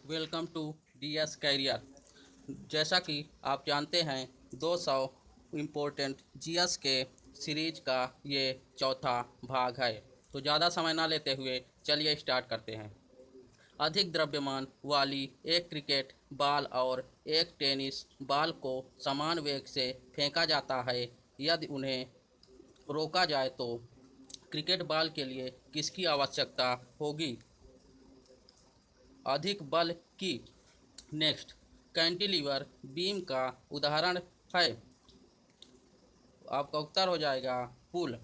Welcome to DS career. जैसा कि आप जानते हैं 200 इम्पोर्टेंट जीएस के सीरीज का ये चौथा भाग है। तो ज़्यादा समय ना लेते हुए चलिए स्टार्ट करते हैं। अधिक द्रव्यमान वाली एक क्रिकेट बॉल और एक टेनिस बॉल को समान वेग से फेंका जाता है। यदि उन्हें रोका जाए तो क्रिकेट बॉल के लिए किसकी आवश्यकता होगी? अधिक बल की। नेक्स्ट, कैंटिलीवर बीम का उदाहरण है। आपका उत्तर हो जाएगा पुल।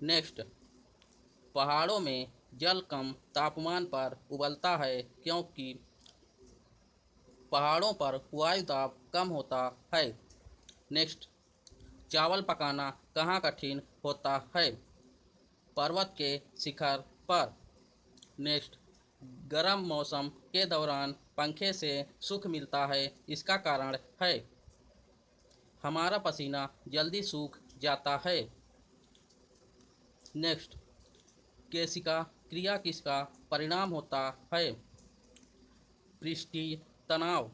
नेक्स्ट, पहाड़ों में जल कम तापमान पर उबलता है क्योंकि पहाड़ों पर वायु दाब कम होता है। नेक्स्ट, चावल पकाना कहाँ कठिन होता है? पर्वत के शिखर पर। नेक्स्ट, गर्म मौसम के दौरान पंखे से सुख मिलता है, इसका कारण है हमारा पसीना जल्दी सूख जाता है। नेक्स्ट, केशिका क्रिया किसका परिणाम होता है? पृष्ठीय तनाव।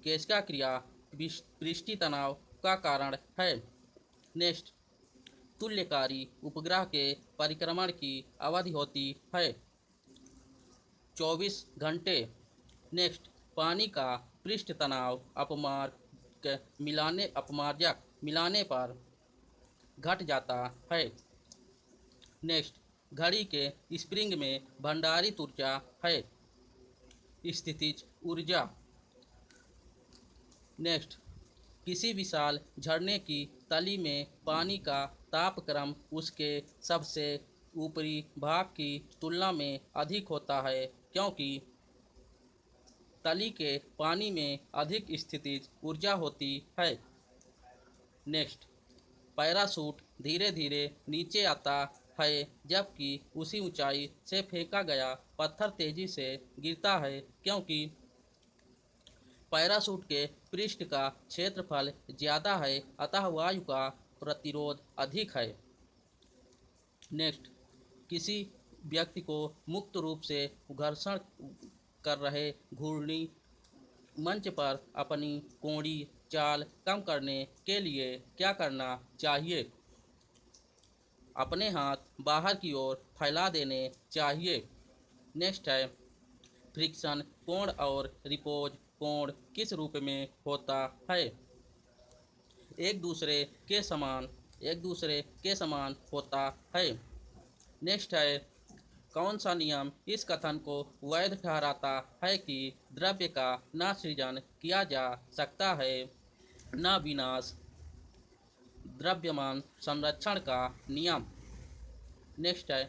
केशिका क्रिया पृष्ठीय तनाव का कारण है। नेक्स्ट, तुल्यकारी उपग्रह के परिक्रमण की अवधि होती है 24 घंटे। नेक्स्ट, पानी का पृष्ठ तनाव अपमार्जक मिलाने पर घट जाता है। नेक्स्ट, घड़ी के स्प्रिंग में भंडारित ऊर्जा है स्थितिज ऊर्जा। नेक्स्ट, किसी विशाल झरने की तली में पानी का तापक्रम उसके सबसे ऊपरी भाग की तुलना में अधिक होता है क्योंकि तली के पानी में अधिक स्थितिज ऊर्जा होती है। नेक्स्ट, पैराशूट धीरे धीरे नीचे आता है जबकि उसी ऊंचाई से फेंका गया पत्थर तेजी से गिरता है क्योंकि पैराशूट के पृष्ठ का क्षेत्रफल ज़्यादा है, अतः वायु का प्रतिरोध अधिक है। नेक्स्ट, किसी व्यक्ति को मुक्त रूप से घर्षण कर रहे घूर्णी मंच पर अपनी कोड़ी चाल कम करने के लिए क्या करना चाहिए? अपने हाथ बाहर की ओर फैला देने चाहिए। नेक्स्ट है, फ्रिक्शन कोण और रिपोज कोण किस रूप में होता है? एक दूसरे के समान होता है। नेक्स्ट है, कौन सा नियम इस कथन को वैध ठहराता है कि द्रव्य का न सृजन किया जा सकता है न विनाश? द्रव्यमान संरक्षण का नियम। नेक्स्ट है,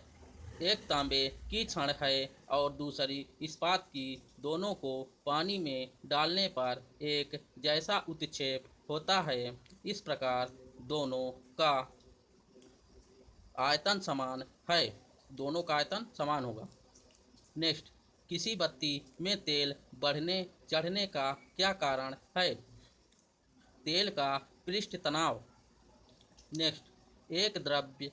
एक तांबे की छड़ है और दूसरी इस्पात की, दोनों को पानी में डालने पर एक जैसा उत्क्षेप होता है, इस प्रकार दोनों का आयतन समान है। दोनों का आयतन समान होगा। नेक्स्ट, किसी बत्ती में तेल बढ़ने चढ़ने का क्या कारण है? तेल का पृष्ठ तनाव। नेक्स्ट, एक द्रव्य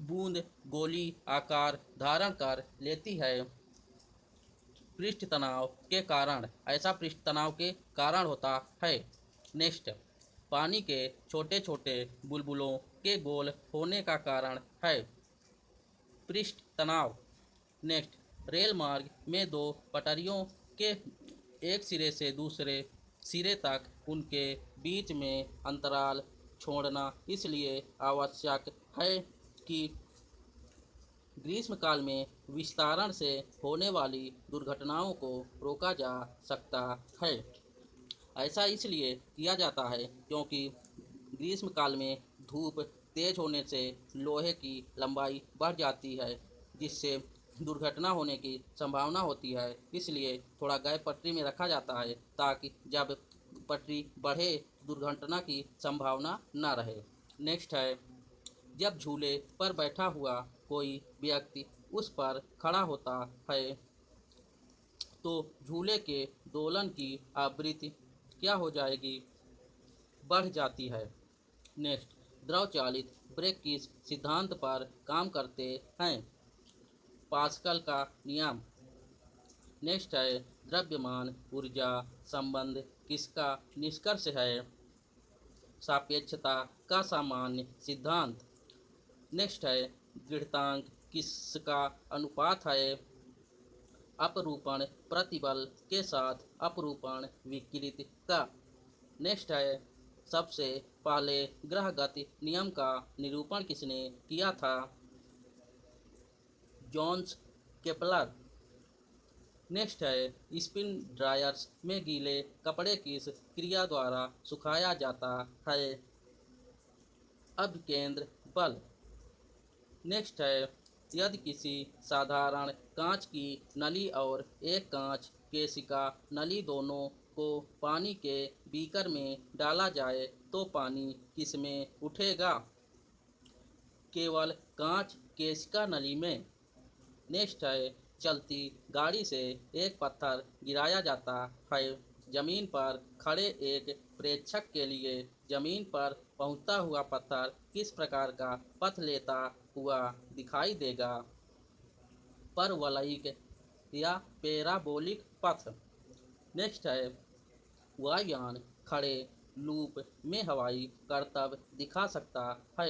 बूंद गोली आकार धारण कर लेती है पृष्ठ तनाव के कारण, ऐसा पृष्ठ तनाव के कारण होता है। नेक्स्ट, पानी के छोटे छोटे बुलबुलों के गोल होने का कारण है पृष्ठ तनाव। नेक्स्ट, रेल मार्ग में दो पटरियों के एक सिरे से दूसरे सिरे तक उनके बीच में अंतराल छोड़ना इसलिए आवश्यक है कि ग्रीष्मकाल में विस्तारण से होने वाली दुर्घटनाओं को रोका जा सकता है। ऐसा इसलिए किया जाता है क्योंकि ग्रीष्मकाल में धूप तेज होने से लोहे की लंबाई बढ़ जाती है जिससे दुर्घटना होने की संभावना होती है। इसलिए थोड़ा गैप पटरी में रखा जाता है ताकि जब पटरी बढ़े दुर्घटना की संभावना न रहे। नेक्स्ट है, जब झूले पर बैठा हुआ कोई व्यक्ति उस पर खड़ा होता है तो झूले के दोलन की आवृत्ति क्या हो जाएगी? बढ़ जाती है। नेक्स्ट, द्रव चालित ब्रेक किस सिद्धांत पर काम करते हैं? पास्कल का नियम। नेक्स्ट है द्रव्यमान ऊर्जा संबंध किसका निष्कर्ष है? सापेक्षता का सामान्य सिद्धांत। नेक्स्ट है दृढ़तांक किसका अनुपात है? अपरूपण प्रतिबल के साथ अपरूपण विकृति का। नेक्स्ट है सबसे पहले ग्रहगति नियम का निरूपण किसने किया था? Johns Kepler. नेक्स्ट है स्पिन ड्रायर्स में गीले कपड़े किस क्रिया द्वारा सुखाया जाता है? अभिकेंद्र बल। नेक्स्ट है यदि किसी साधारण कांच की नली और एक कांच केशिका नली दोनों को पानी के बीकर में डाला जाए तो पानी किसमें उठेगा? केवल कांच केशिका नली में। नेक्स्ट है चलती गाड़ी से एक पत्थर गिराया जाता है जमीन पर खड़े एक प्रेक्षक के लिए जमीन पर पहुंचता हुआ पत्थर किस प्रकार का पथ लेता हुआ दिखाई देगा? परवलयिक या पैराबोलिक पथ। नेक्स्ट है वायुयान खड़े लूप में हवाई करतब दिखा सकता है।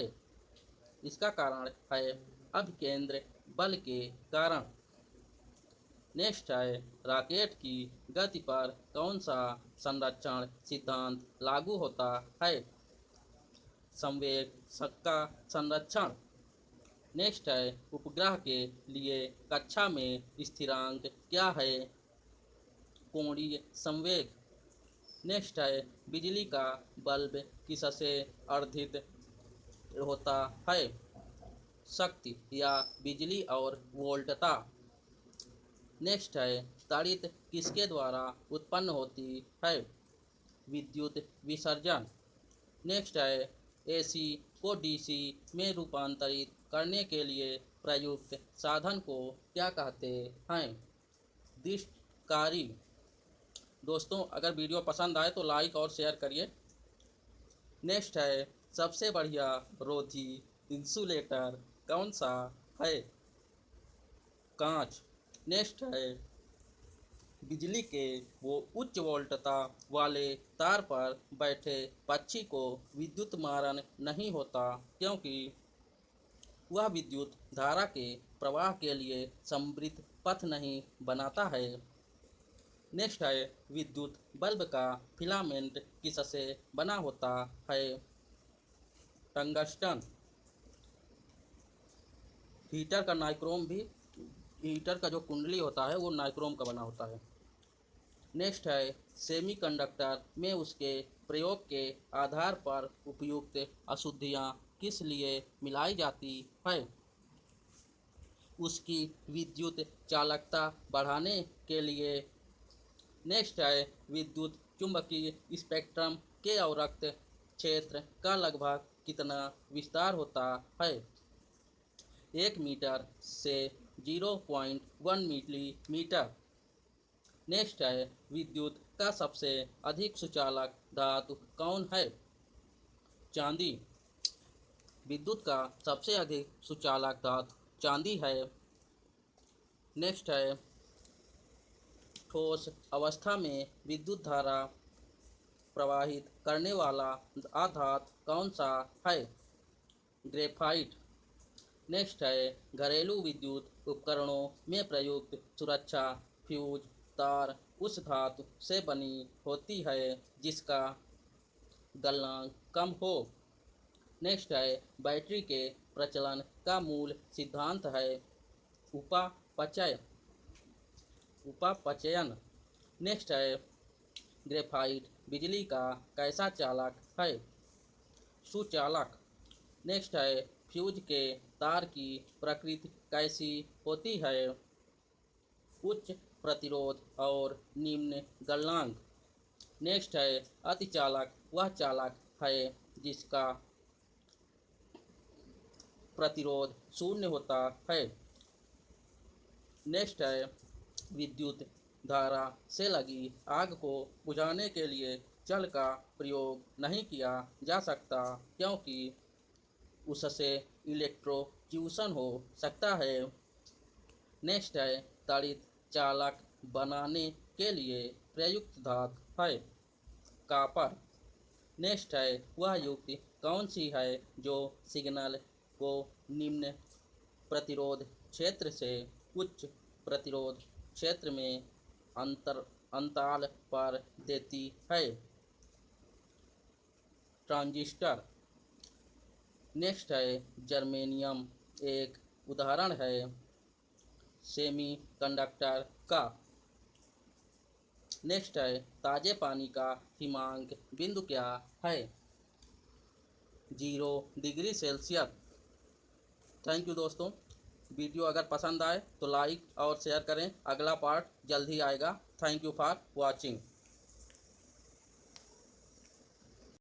इसका कारण है अभिकेंद्र बल के कारण। नेक्स्ट है रॉकेट की गति पर कौन सा संरक्षण सिद्धांत लागू होता है? संवेग का संरक्षण। नेक्स्ट है उपग्रह के लिए कक्षा में स्थिरांक क्या है? कोणीय संवेग। नेक्स्ट है बिजली का बल्ब किससे अर्धित होता है? शक्ति या बिजली और वोल्टता। नेक्स्ट है ताड़ित किसके द्वारा उत्पन्न होती है? विद्युत विसर्जन। नेक्स्ट है एसी को डीसी में रूपांतरित करने के लिए प्रयुक्त साधन को क्या कहते हैं? दृष्टिकारी। दोस्तों अगर वीडियो पसंद आए तो लाइक और शेयर करिए। नेक्स्ट है सबसे बढ़िया रोधी इंसुलेटर कौन सा है? कांच। नेक्स्ट है बिजली के वो उच्च वोल्टता वाले तार पर बैठे पक्षी को विद्युत मारन नहीं होता क्योंकि वह विद्युत धारा के प्रवाह के लिए समृद्ध पथ नहीं बनाता है। नेक्स्ट है विद्युत बल्ब का फिलामेंट किससे बना होता है? टंगस्टन। हीटर का नाइक्रोम भी हीटर का जो कुंडली होता है वो नाइक्रोम का बना होता है। नेक्स्ट है सेमीकंडक्टर में उसके प्रयोग के आधार पर उपयुक्त अशुद्धियाँ किस लिए मिलाई जाती है? उसकी विद्युत चालकता बढ़ाने के लिए। नेक्स्ट है विद्युत चुंबकीय स्पेक्ट्रम के अवरक्त क्षेत्र का लगभग कितना विस्तार होता है? 1 मीटर से 0.1 मिलीमीटर। नेक्स्ट है विद्युत का सबसे अधिक सुचालक धातु कौन है? चांदी। विद्युत का सबसे अधिक सुचालक धातु चांदी है। नेक्स्ट है ठोस अवस्था में विद्युत धारा प्रवाहित करने वाला आधात कौन सा है? ग्रेफाइट। नेक्स्ट है घरेलू विद्युत उपकरणों में प्रयुक्त सुरक्षा फ्यूज तार उस धातु से बनी होती है जिसका गलनांक कम हो। नेक्स्ट है बैटरी के प्रचलन का मूल सिद्धांत है उपापचयन। नेक्स्ट है ग्रेफाइट बिजली का कैसा चालक है? सुचालक। नेक्स्ट है फ्यूज के तार की प्रकृति कैसी होती है? उच्च प्रतिरोध और निम्न गलनांक। नेक्स्ट है अतिचालक वह चालक है जिसका प्रतिरोध शून्य होता है। नेक्स्ट है विद्युत धारा से लगी आग को बुझाने के लिए जल का प्रयोग नहीं किया जा सकता क्योंकि उससे इलेक्ट्रोक्यूशन हो सकता है। नेक्स्ट है ताड़ित चालक बनाने के लिए प्रयुक्त धातु है? कॉपर। नेक्स्ट है, वह युक्ति कौन सी है जो सिग्नल को निम्न प्रतिरोध क्षेत्र से उच्च प्रतिरोध क्षेत्र में अंतराल पर देती है? ट्रांजिस्टर। नेक्स्ट है, जर्मेनियम एक उदाहरण है सेमीकंडक्टर का। नेक्स्ट है, ताजे पानी का हिमांक बिंदु क्या है? 0 डिग्री सेल्सियस। थैंक यू दोस्तों। वीडियो अगर पसंद आए तो लाइक और शेयर करें। अगला पार्ट जल्द ही आएगा। Thank you for watching.